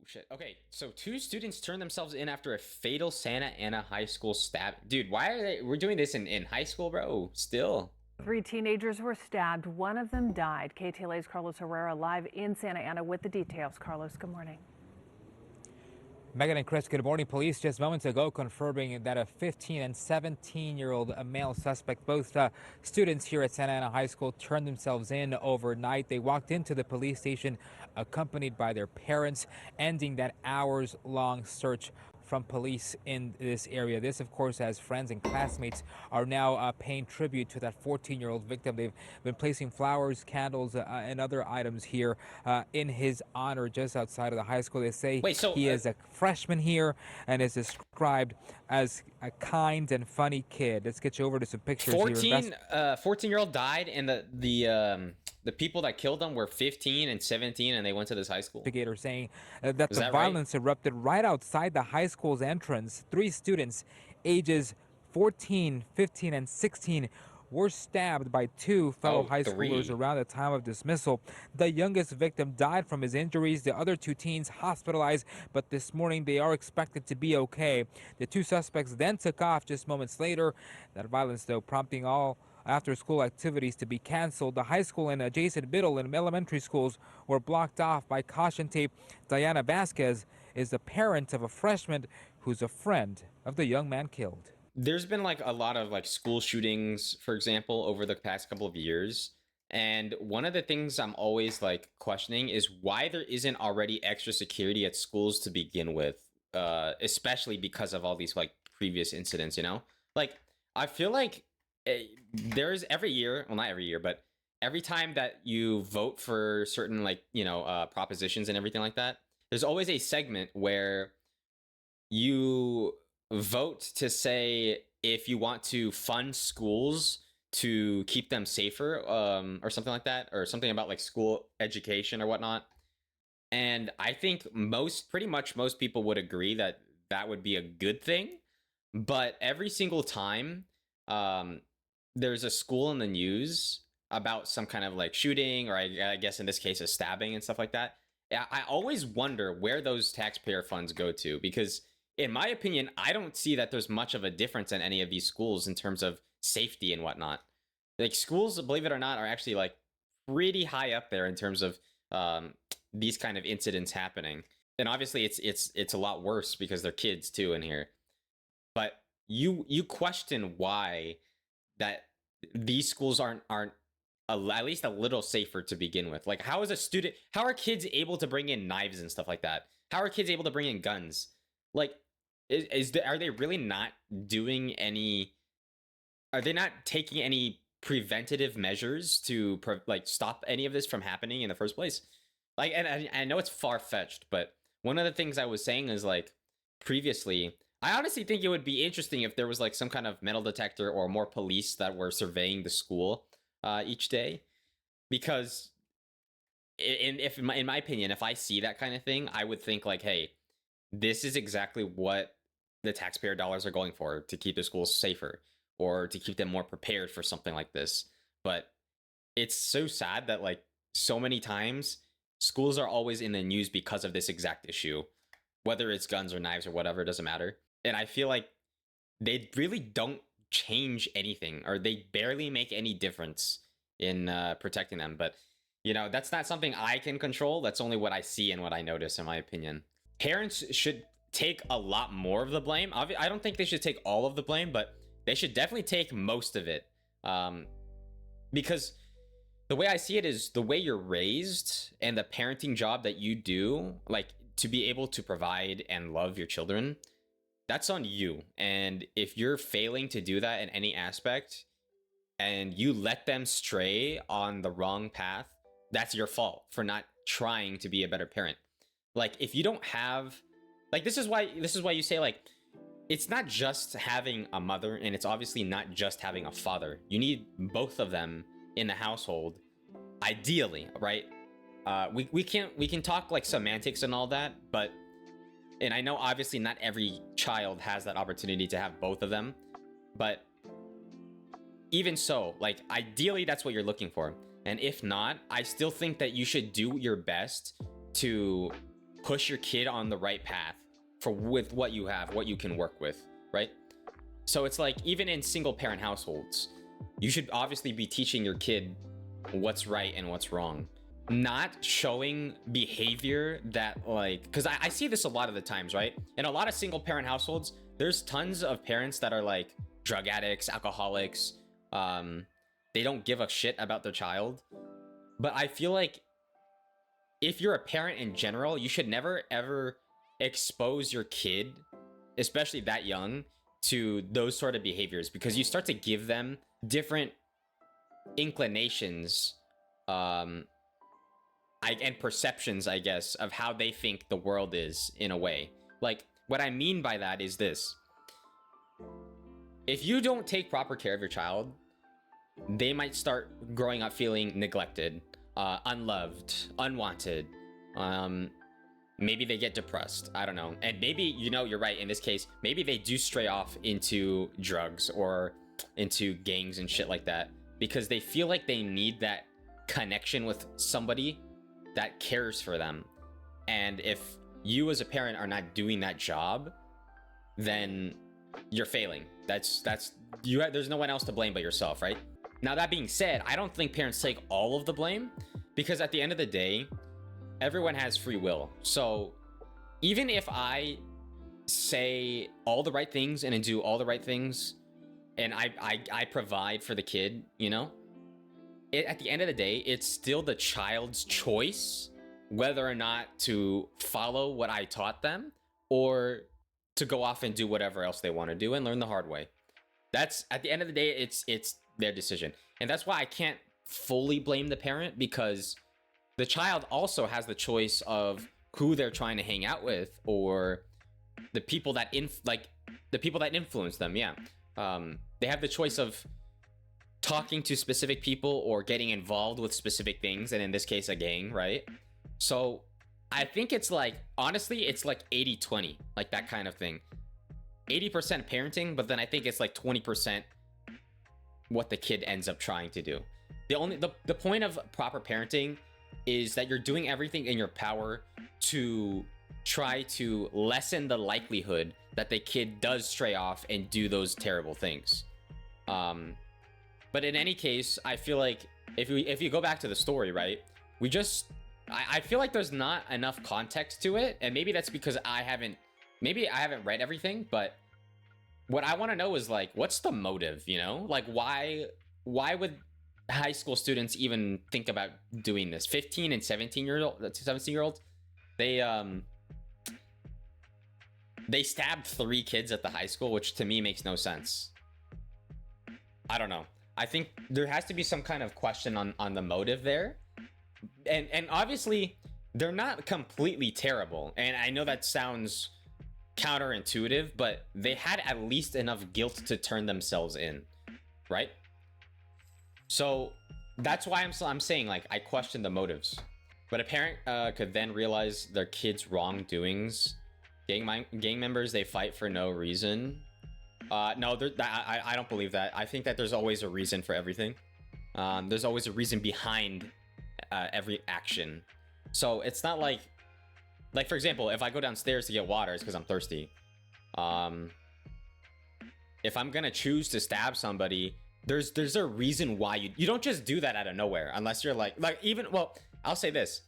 shit. Okay, so two students turned themselves in after a fatal Santa Ana High School stab. Dude, why are they? We're doing this in high school, bro. Still. 3 teenagers were stabbed. One of them died. KTLA's Carlos Herrera live in Santa Ana with the details. Carlos, good morning. Megan and Chris, good morning. Police just moments ago confirming that a 15 and 17-year-old male suspect, both students here at Santa Ana High School, turned themselves in overnight. They walked into the police station accompanied by their parents, ending that hours-long search from police in this area. This, of course, as friends and classmates are now paying tribute to that 14-year-old victim. They've been placing flowers, candles, and other items here in his honor just outside of the high school. They say Wait, so he is a freshman here and is described as a kind and funny kid. Let's get you over to some pictures 14, here. 14-year-old died, and the people that killed them were 15 and 17, and they went to this high school. Investigator saying that the that violence erupted right outside the high school's entrance. 3 students, ages 14, 15, and 16, were stabbed by 2 fellow high schoolers around the time of dismissal. The youngest victim died from his injuries. The other 2 teens hospitalized, but this morning they are expected to be okay. The 2 suspects then took off just moments later. That violence, though, prompting all after-school activities to be canceled. The high school and adjacent middle and elementary schools were blocked off by caution tape. Diana Vasquez is the parent of a freshman who's a friend of the young man killed. There's been like a lot of like school shootings, for example, over the past couple of years. And one of the things I'm always like questioning is why there isn't already extra security at schools to begin with, especially because of all these like previous incidents, you know? Like, I feel like there's every year, well, not every year, but every time that you vote for certain like, propositions and everything like that, there's always a segment where you vote to say if you want to fund schools to keep them safer, or something like that, or something about like school education or whatnot. And I think pretty much most people would agree that that would be a good thing. But every single time there's a school in the news about some kind of like shooting, or I guess in this case a stabbing and stuff like that, I always wonder where those taxpayer funds go to, because in my opinion, I don't see that there's much of a difference in any of these schools in terms of safety and whatnot. Like, schools, believe it or not, are actually like pretty high up there in terms of these kind of incidents happening. And obviously it's a lot worse because they're kids too in here. But you question why that these schools aren't at least a little safer to begin with. Like, how are kids able to bring in knives and stuff like that? How are kids able to bring in guns? Like, are they really not doing any? Are they not taking any preventative measures to stop any of this from happening in the first place? Like, and I know it's far-fetched, but one of the things I was saying is like previously, I honestly think it would be interesting if there was like some kind of metal detector or more police that were surveying the school each day, because in my opinion, if I see that kind of thing, I would think like, hey, this is exactly what the taxpayer dollars are going for, to keep the schools safer or to keep them more prepared for something like this. But it's so sad that like so many times schools are always in the news because of this exact issue, whether it's guns or knives or whatever, it doesn't matter. And I feel like they really don't change anything, or they barely make any difference in protecting them. But that's not something I can control. That's only what I see and what I notice, in my opinion. Parents should take a lot more of the blame. I don't think they should take all of the blame, but they should definitely take most of it. Because the way I see it is the way you're raised and the parenting job that you do, like to be able to provide and love your children, that's on you. And if you're failing to do that in any aspect and you let them stray on the wrong path, that's your fault for not trying to be a better parent. Like, if you don't have, like, this is why you say, like, it's not just having a mother, and it's obviously not just having a father. You need both of them in the household, ideally, right? We can talk like semantics and all that, but, and I know obviously not every child has that opportunity to have both of them, but even so, like, ideally that's what you're looking for. And if not, I still think that you should do your best to push your kid on the right path with what you have, what you can work with, right? So it's like, even in single parent households, you should obviously be teaching your kid what's right and what's wrong, not showing behavior that, like, because I see this a lot of the times, right? In a lot of single parent households, there's tons of parents that are like drug addicts, alcoholics. They don't give a shit about their child. But I feel like if you're a parent in general, you should never ever expose your kid, especially that young, to those sort of behaviors, because you start to give them different inclinations and perceptions, I guess, of how they think the world is, in a way. Like, what I mean by that is this: if you don't take proper care of your child, they might start growing up feeling neglected, unloved, unwanted. Maybe they get depressed. I don't know. And maybe, you're right. In this case, maybe they do stray off into drugs or into gangs and shit like that, because they feel like they need that connection with somebody that cares for them. And if you as a parent are not doing that job, then you're failing. There's no one else to blame but yourself, right? Now, that being said, I don't think parents take all of the blame, because at the end of the day, everyone has free will. So even if I say all the right things and do all the right things, and I provide for the kid, at the end of the day, it's still the child's choice whether or not to follow what I taught them, or to go off and do whatever else they want to do and learn the hard way. That's, at the end of the day, it's their decision. And that's why I can't fully blame the parent, because the child also has the choice of who they're trying to hang out with, or the people that influence them. Yeah. They have the choice of talking to specific people or getting involved with specific things, and in this case, a gang, right? So I think it's like, honestly, it's like 80-20, like that kind of thing. 80% parenting, but then I think it's like 20% what the kid ends up trying to do. The point of proper parenting is that you're doing everything in your power to try to lessen the likelihood that the kid does stray off and do those terrible things. But in any case, I feel like if you go back to the story, right, I feel like there's not enough context to it, and maybe that's because I haven't read everything, but what I want to know is, like, what's the motive, like, why would high school students even think about doing this? 15 and 17-year-olds, they stabbed 3 kids at the high school, which to me makes no sense. I don't know. I think there has to be some kind of question on the motive there. And obviously, they're not completely terrible. And I know that sounds counterintuitive, but they had at least enough guilt to turn themselves in, right? So that's why I'm saying, like, I question the motives. But a parent could then realize their kid's wrongdoings. Gang members, they fight for no reason. No, I don't believe that. I think that there's always a reason for everything. There's always a reason behind every action. So it's not like for example, if I go downstairs to get water, it's because I'm thirsty. If I'm gonna choose to stab somebody, there's a reason why you don't just do that out of nowhere, unless you're like even, well, I'll say this: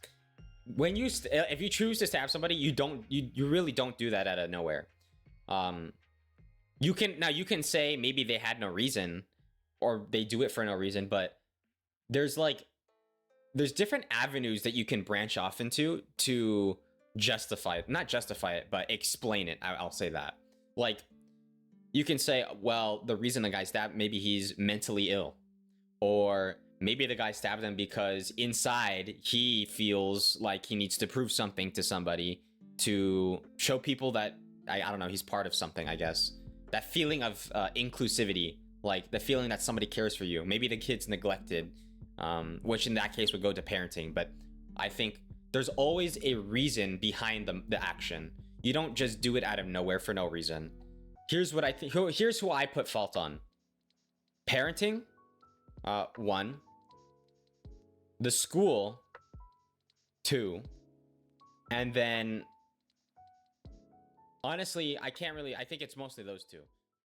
when if you choose to stab somebody, you really don't do that out of nowhere. You can say maybe they had no reason, or they do it for no reason, but there's different avenues that you can branch off into to not justify it, but explain it. I'll say that. Like, you can say, well, the reason the guy stabbed, maybe he's mentally ill, or maybe the guy stabbed him because inside he feels like he needs to prove something to somebody, to show people that I don't know, he's part of something, I guess. That feeling of inclusivity, like the feeling that somebody cares for you. Maybe the kid's neglected, which in that case would go to parenting. But I think there's always a reason behind the action. You don't just do it out of nowhere for no reason. Here's what I think. Here's who I put fault on. Parenting, 1. The school, 2. And then Honestly, I can't really. I think it's mostly those two.